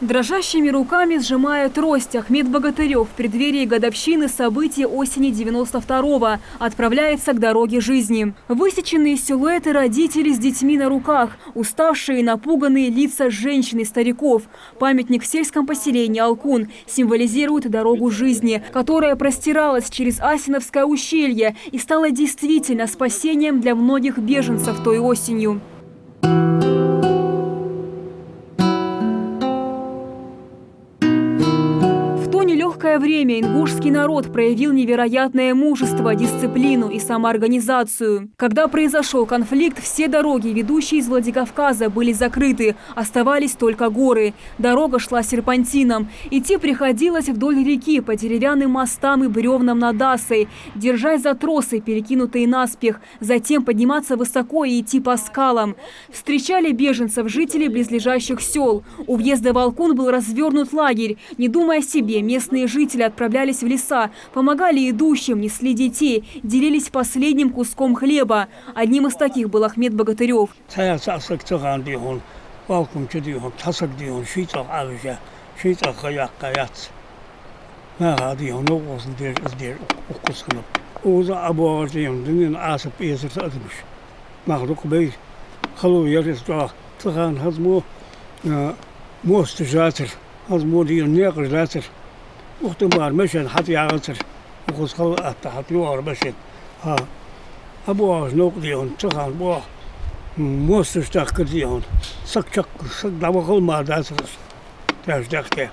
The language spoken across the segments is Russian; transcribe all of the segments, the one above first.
Дрожащими руками сжимая трость, Ахмед Богатырев в преддверии годовщины событий осени 92-го отправляется к дороге жизни. Высеченные силуэты родителей с детьми на руках, уставшие и напуганные лица женщин и стариков. Памятник в сельском поселении Алкун символизирует дорогу жизни, которая простиралась через Асиновское ущелье и стала действительно спасением для многих беженцев той осенью. Нелегкое время ингушский народ проявил невероятное мужество, дисциплину и самоорганизацию. Когда произошел конфликт, все дороги, ведущие из Владикавказа, были закрыты, оставались только горы. Дорога шла серпантином. Идти приходилось вдоль реки по деревянным мостам и бревнам над Асой, держась за тросы, перекинутые наспех, затем подниматься высоко и идти по скалам. Встречали беженцев жители близлежащих сел. У въезда в Алкун был развернут лагерь. Не думая о себе, местные жители отправлялись в леса, помогали идущим, несли детей, делились последним куском хлеба. Одним из таких был Ахмед Богатырев. اختبار مشهد حتى يعصر وخذ خل حتى يوار مشهد ها أبوه نوق ديون تخان بوه موستشتاق ديون سك دعوة خل ما داسر تاجدكته.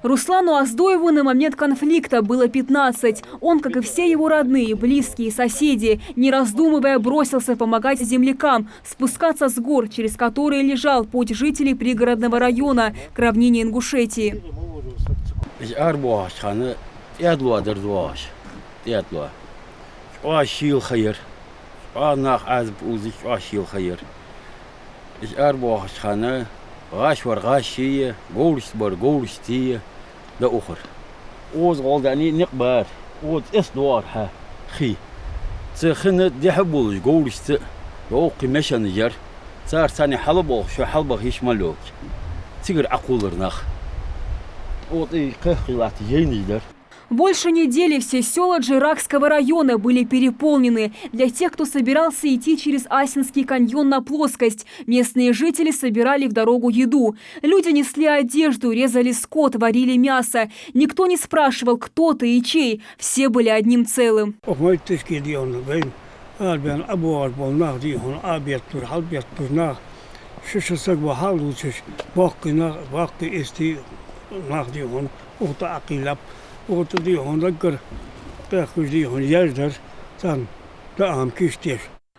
Руслану Аздоеву на момент конфликта было 15. Он, как и все его родные, близкие, соседи, не раздумывая, бросился помогать землякам спускаться с гор, через которые лежал путь жителей пригородного района к равнине Ингушетии. ده آخر اوز قالدنی نقبر اوز اسدوار ها خي تخن دي حبولش قولشت يوقي مشان يجر صار ثاني حلبو شو حلبو هيش ملوك تيجر عقولر نخ اوطي قخلات يينيدر. Больше недели все села Джиракского района были переполнены. Для тех, кто собирался идти через Асинский каньон на плоскость, местные жители собирали в дорогу еду. Люди несли одежду, резали скот, варили мясо. Никто не спрашивал, кто ты и чей. Все были одним целым.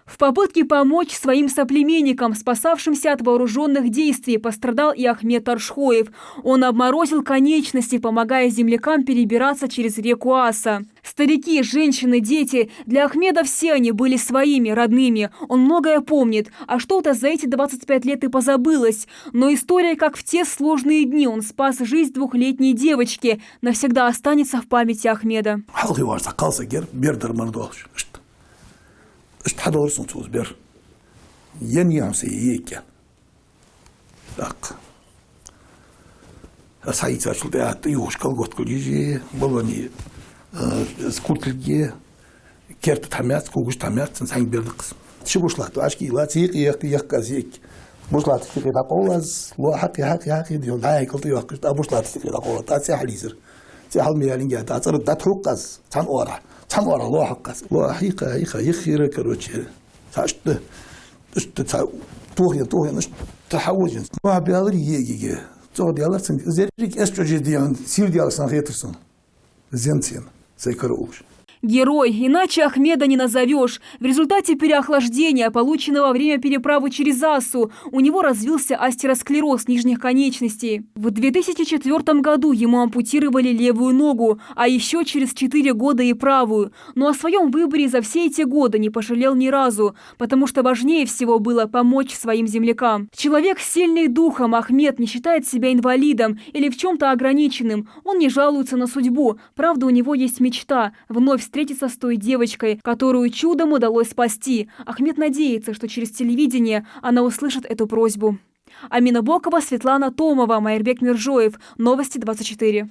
В попытке помочь своим соплеменникам, спасавшимся от вооруженных действий, пострадал и Ахмед Таршхоев. Он обморозил конечности, помогая землякам перебираться через реку Аса. Старики, женщины, дети – для Ахмеда все они были своими, родными. Он многое помнит, а что-то за эти 25 лет и позабылось. Но история, как в те сложные дни он спас жизнь двухлетней девочки, навсегда останется в памяти Ахмеда. اشتحدور سنتوز بير ينيام سيئيك داق سعيد ساشل ديات يوش كالغوت كل يجي بلوني سكوتلجي كيرت تحميات كوغش تحميات سنسعين بيرنقس شبوشلات وعشكي لا تيق يق زيك بوشلات تيقي تقولز لو حقي ديون هاي قلت يوقش بوشلات تيقي تقول تاسي حليزر سيحل ميالين جات تعصر تحرقز تان ورا تنور الله حقس الله حقيقة يخير كروتشي تاشت توهي نش تحوجن ما بيالري يجي تو ديالرسن زيرك استروجي ديان سيل ديالرسن خيترسن زينتين سيكروش. Герой, иначе Ахмеда не назовешь. В результате переохлаждения, полученного во время переправы через Асу, у него развился астеросклероз нижних конечностей. В 2004 году ему ампутировали левую ногу, а еще через 4 года и правую. Но о своем выборе за все эти годы не пожалел ни разу, потому что важнее всего было помочь своим землякам. Человек сильный духом, Ахмед не считает себя инвалидом или в чем-то ограниченным. Он не жалуется на судьбу. Правда, у него есть мечта – вновь встретиться с той девочкой, которую чудом удалось спасти. Ахмед надеется, что через телевидение она услышит эту просьбу. Амина Бокова, Светлана Томова, Майербек Миржоев. Новости 24.